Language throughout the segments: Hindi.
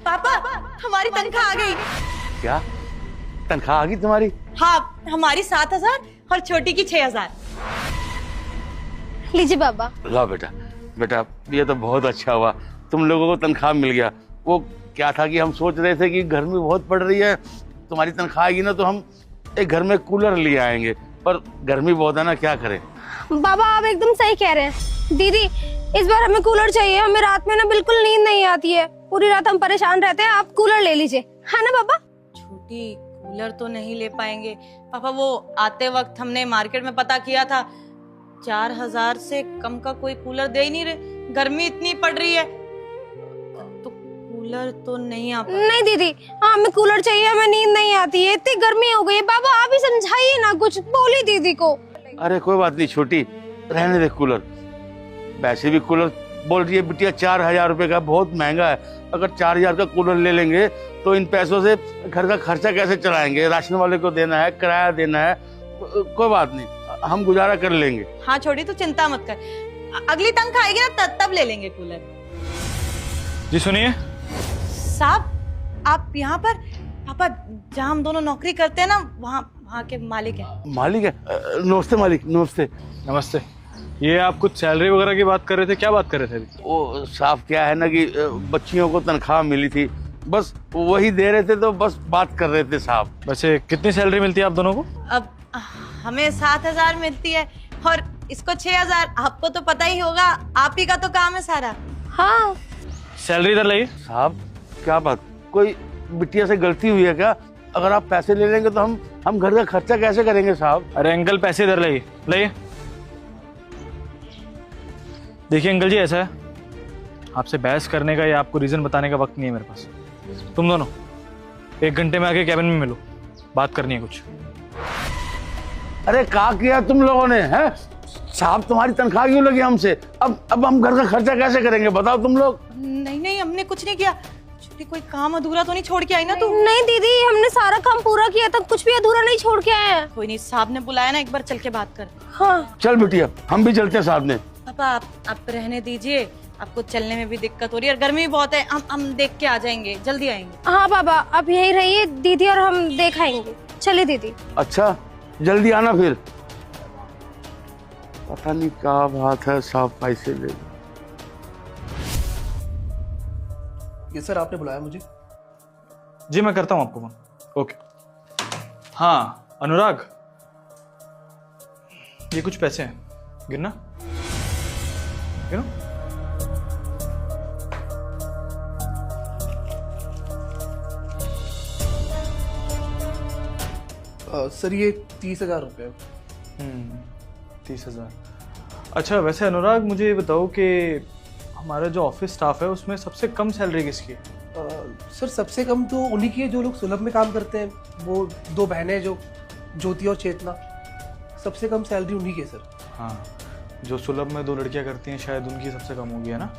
पापा हमारी तनख्वाह आ गई। क्या तनख्वाह आ गई तुम्हारी? हाँ, हमारी 7,000 और छोटी की 6,000। लीजिए बाबा। लो बेटा, बेटा ये तो बहुत अच्छा हुआ, तुम लोगों को तनख्वाह मिल गया। वो क्या था कि हम सोच रहे थे कि गर्मी बहुत पड़ रही है, तुम्हारी तनख्वाह आएगी ना तो हम एक घर में कूलर ले आएंगे, पर गर्मी बहुत है ना, क्या करें। बाबा आप एकदम सही कह रहे हैं। दीदी इस बार हमें कूलर चाहिए, हमें रात में ना बिल्कुल नींद नहीं आती है, पूरी रात हम परेशान रहते हैं। आप कूलर ले लीजिए, है ना पापा? छोटी कूलर तो नहीं ले पाएंगे पापा, वो आते वक्त हमने मार्केट में पता किया था, 4,000 से कम का कोई कूलर दे ही नहीं रहे, गर्मी इतनी पड़ रही है, तो कूलर तो नहीं आ पाएगा। नहीं दीदी, हाँ हमें कूलर चाहिए, हमें नींद नहीं आती है, इतनी गर्मी हो गई है। बाबा आप ही समझाइए ना, कुछ बोली दीदी को। अरे कोई बात नहीं छोटी, रहने दे कूलर। वैसे भी कूलर बोल रही है बिटिया 4,000 रुपए का, बहुत महंगा है। अगर 4,000 का कूलर ले लेंगे तो इन पैसों से घर का खर्चा कैसे चलाएंगे, राशन वाले को देना है, किराया देना है। कोई बात नहीं, हम गुजारा कर लेंगे। हाँ छोटी तू चिंता मत कर, अगली तनख्वाह आएगी ना तब ले लेंगे कूलर। जी सुनिए। साहब आप यहाँ पर? पापा जहाँ हम दोनों नौकरी करते हैं ना, वहाँ के मालिक हैं। मालिक है? नमस्ते मालिक, नमस्ते। नमस्ते। ये आप कुछ सैलरी वगैरह की बात कर रहे थे, क्या बात कर रहे थे अभी? वो साफ क्या है ना कि बच्चियों को तनख्वाह मिली थी, बस वही दे रहे थे, तो बस बात कर रहे थे साहब। वैसे कितनी सैलरी मिलती है आप दोनों को? अब हमें 7,000 मिलती है और इसको 6,000। आपको तो पता ही होगा, आप ही का तो काम है सारा। हाँ सैलरी इधर लाइए। साहब क्या बात, कोई बिटिया से गलती हुई है क्या? अगर आप पैसे ले लेंगे तो हम घर का खर्चा कैसे करेंगे साहब? अरे अंकल पैसे इधर लाइए, लाइए। देखिए अंकल जी, ऐसा है, आपसे बहस करने का या आपको रीजन बताने का वक्त नहीं है मेरे पास। तुम दोनों 1 घंटे में आके कैबिन में मिलो, बात करनी है कुछ। अरे क्या किया तुम लोगों ने, हैं? साहब तुम्हारी तनख्वाह क्यों लगी हमसे? अब हम घर का खर्चा कैसे करेंगे बताओ तुम लोग। नहीं हमने कुछ नहीं किया। छोटी कोई काम अधूरा तो नहीं छोड़ के आई ना तू? नहीं दीदी, हमने सारा काम पूरा किया था, कुछ भी अधूरा नहीं छोड़ के आए हैं। कोई नहीं, साहब ने बुलाया ना, एक बार चल के बात कर। हाँ चल बिटिया, हम भी चलते हैं साथ में। पापा आप रहने दीजिए, आपको चलने में भी दिक्कत हो रही है और गर्मी बहुत है। हम देख के आ जाएंगे, जल्दी आएंगे। हाँ बाबा आप यही रहिए, दीदी और हम देख आएंगे। चलिए दीदी। अच्छा जल्दी आना फिर। पता नहीं क्या बात है, साहब पैसे ले। ये सर आपने बुलाया मुझे? जी मैं करता हूँ आपको फोन। ओके। हाँ अनुराग, ये कुछ पैसे हैं, गिनना, गिनो। सर ये 30,000 रुपये। 30,000। अच्छा वैसे अनुराग मुझे ये बताओ कि हमारा जो ऑफिस स्टाफ है उसमें सबसे कम सैलरी किसकी है? सर सबसे कम तो उन्हीं की है जो लोग सुलभ में काम करते हैं, वो 2 बहनें जो ज्योति और चेतना, सबसे कम सैलरी उन्हीं की है सर। हाँ, जो सुलभ में 2 लड़कियां करती हैं शायद उनकी सबसे कम होगी, है ना?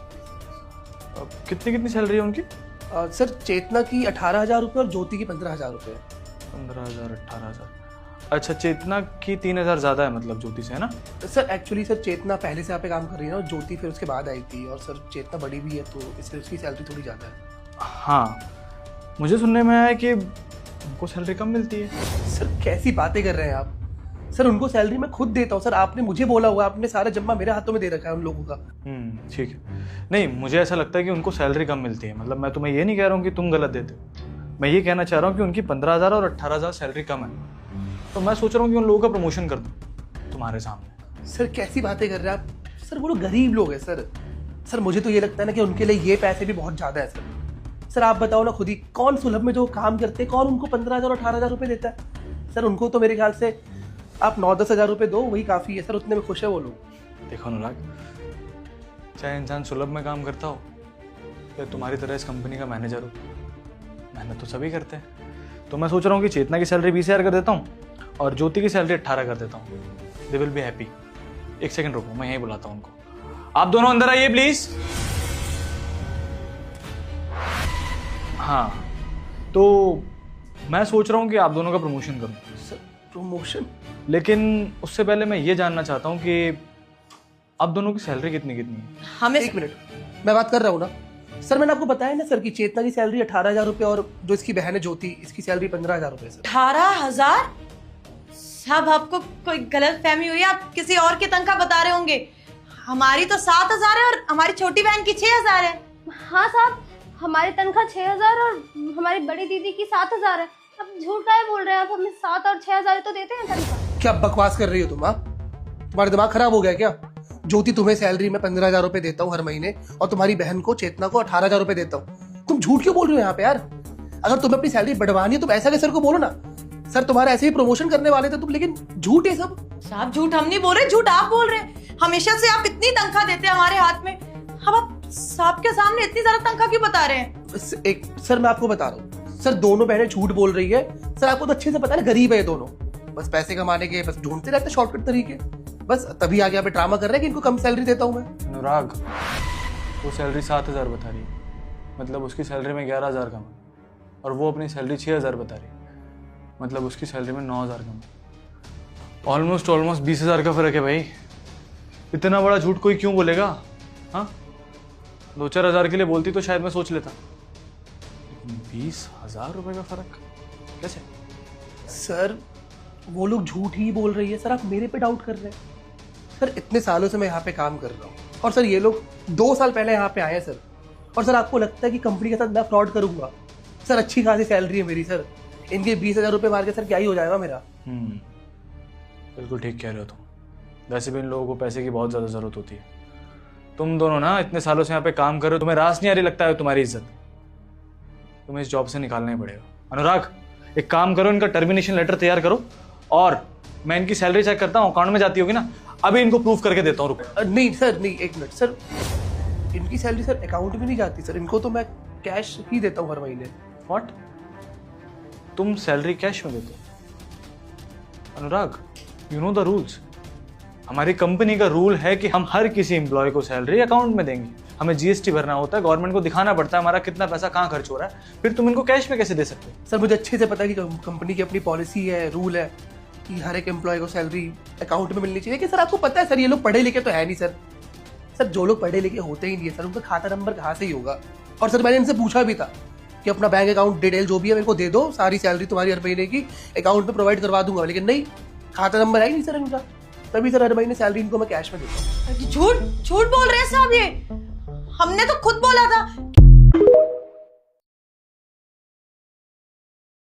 कितनी सैलरी है उनकी? सर चेतना की 18,000 रुपये और ज्योति की 15,000 रुपये। 15,000 18,000। अच्छा चेतना की 3,000 ज़्यादा है मतलब ज्योति से, है ना? सर एक्चुअली सर चेतना पहले से यहाँ पे काम कर रही है ना, और ज्योति फिर उसके बाद आई थी, और सर चेतना बड़ी भी है तो इसलिए उसकी सैलरी थोड़ी ज़्यादा है। हाँ, मुझे सुनने में आया कि उनको सैलरी कम मिलती है। सर कैसी बातें कर रहे हैं आप? सर उनको सैलरी मैं खुद देता हूँ सर, आपने मुझे बोला हुआ, आपने सारा जम्मा मेरे हाथों में दे रखा है उन लोगों का। ठीक है। नहीं मुझे ऐसा लगता है कि उनको सैलरी कम मिलती है, मतलब मैं तुम्हें ये नहीं कह रहा हूँ कि तुम गलत देते हो, मैं ये कहना चाह रहा हूँ कि उनकी 15,000 और 18,000 सैलरी कम है, तो मैं सोच रहा हूँ कि उन लोगों का प्रमोशन कर दूँ तुम्हारे सामने। सर कैसी बातें कर रहे हैं आप? सर वो लोग गरीब लोग हैं सर। सर मुझे तो ये लगता है ना कि उनके लिए ये पैसे भी बहुत ज़्यादा है सर। सर आप बताओ ना खुद ही, कौन सुलभ में जो काम करते हैं कौन उनको 15,000 और 18,000 रुपये देता है? सर उनको तो मेरे ख्याल से आप 9-10 हज़ार रुपये दो, वही काफ़ी है सर, उतने में खुश है वो लोग। देखो अनुराग, चाहे इंसान सुलभ में काम करता हो या तुम्हारी तरह इस कंपनी का मैनेजर हो, मेहनत तो सभी करते हैं। तो मैं सोच रहा हूँ कि चेतना की सैलरी 20,000 कर देता हूँ और ज्योति की सैलरी 18 कर देता हूँ। They will be happy. 1 second रुको, मैं यहीं बुलाता हूँ उनको। आप दोनों अंदर आइए प्लीज। हाँ, तो मैं सोच रहा हूँ कि आप दोनों का प्रमोशन करूँ। Sir promotion? लेकिन उससे पहले मैं ये जानना चाहता हूँ कि आप दोनों की सैलरी कितनी है? हमें 1 मिनट, मैं बात कर रहा हूँ ना। सर मैंने आपको बताया ना सर कि चेतना की सैलरी 18,000 रुपए और जो इसकी बहन है ज्योति इसकी सैलरी 15,000 रुपए सर। 18,000? साहब आपको कोई गलत फहमी हुई है, आप किसी और की तनख्वाह बता रहे होंगे। हमारी तो 7,000 है और हमारी छोटी बहन की 6,000 है। हाँ साहब, हमारी तनख्वाह 6,000 और हमारी बड़ी दीदी की 7,000 है। अब झूठ काहे बोल रहे हैं आप? हमें 7 और 6,000 तो देते हैं तनख्वाह। क्या बकवास कर रही हो तुम? हाँ, तुम्हारा दिमाग खराब हो गया क्या? ज्योति तुम्हें सैलरी में 15,000 रुपए देता हूँ हर महीने और तुम्हारी बहन को चेतना को 18,000 रुपए देता हूँ। तुम झूठ क्यों बोल रहे हो यहाँ पे यार? अगर तुम्हें अपनी सैलरी बढ़वानी है तुम ऐसा के सर को बोलो ना, सर तुम्हारा ऐसे ही प्रमोशन करने वाले थे तुम, लेकिन झूठ है सब। साहब झूठ हम नहीं बोल रहे, झूठ आप बोल रहे हैं। हमेशा से आप इतनी तनख्वाह देते हैं हमारे हाथ में, अब आप साहब के सामने इतनी ज्यादा तनख्वाह क्यों बता रहे हैं? एक सर मैं आपको बता रहा हूँ सर, दोनों बहनें झूठ बोल रही है सर। आपको तो अच्छे से पता है गरीब है ये दोनों, बस पैसे कमाने के बस ढूंढते रहते शॉर्टकट तरीके, बस तभी आगे यहाँ पे ड्रामा कर रहे हैं कि इनको कम सैलरी देता हूँ मैं। अनुराग, वो सैलरी 7,000 बता रही है, मतलब उसकी सैलरी में 11,000 कम है, और वो अपनी सैलरी 6,000 बता रही है, मतलब उसकी सैलरी में 9,000 कम है। ऑलमोस्ट 20,000 का फर्क है भाई। इतना बड़ा झूठ कोई क्यों बोलेगा? हाँ, 2-4 हज़ार के लिए बोलती तो शायद मैं सोच लेता, लेकिन 20,000 रुपये का फर्क कैसे? सर वो लोग झूठ ही बोल रही है सर, आप मेरे पे डाउट कर रहे हैं सर। इतने सालों से मैं यहाँ पे काम कर रहा हूँ और सर ये लोग 2 साल पहले यहाँ पे आए हैं सर, और सर आपको लगता है कि कंपनी के साथ मैं फ्रॉड करूंगा? सर अच्छी खासी सैलरी है मेरी सर, इनके 20,000 रुपये मार के सर क्या ही हो जाएगा मेरा। बिल्कुल ठीक कह रहे हो तुम। वैसे भी इन लोगों को पैसे की बहुत ज़्यादा ज़रूरत होती है। तुम दोनों ना इतने सालों से यहाँ पे काम कर रहे हो, तुम्हें रास नहीं आ रही लगता है तुम्हारी इज्जत? तुम्हें इस जॉब से निकालना ही पड़ेगा। अनुराग, एक काम करो, इनका टर्मिनेशन लेटर तैयार करो और मैं इनकी सैलरी चेक करता हूँ, अकाउंट में जाती होगी ना, अभी इनको प्रूफ करके देता हूँ। रुको। नहीं सर नहीं, एक मिनट सर, इनकी सैलरी सर अकाउंट में नहीं जाती सर, इनको तो मैं कैश ही देता हूँ हर महीने। व्हाट? तुम सैलरी कैश में देते हो? अनुराग, यू नो द रूल्स। हमारी कंपनी का रूल है कि हम हर किसी एम्प्लॉय को सैलरी अकाउंट में देंगे। हमें जीएसटी भरना होता है, गवर्नमेंट को दिखाना पड़ता है हमारा कितना पैसा कहाँ खर्च हो रहा है, फिर तुम इनको कैश में कैसे दे सकते हो? सर मुझे अच्छे से पता है कि कंपनी की अपनी पॉलिसी है, रूल है कि हर एक एम्प्लॉय को सैलरी अकाउंट में मिलनी चाहिए। कि सर आपको पता है सर ये लोग पढ़े लिखे तो है नहीं सर। सर जो लोग पढ़े लिखे होते ही नहीं है सर, उनका खाता नंबर कहाँ से ही होगा? और सर मैंने इनसे पूछा भी था कि अपना बैंक अकाउंट डिटेल जो भी है मेरे को दे दो, सारी सैलरी तुम्हारी हर महीने की अकाउंट में प्रोवाइड करवा दूंगा, लेकिन नहीं, खाता नंबर है ही नहीं सर इनका। तभी सर हर महीने सैलरी इनको मैं कैश में देता हूँ। झूठ झूठ बोल रहे हैं साहब, ये हमने तो खुद बोला था।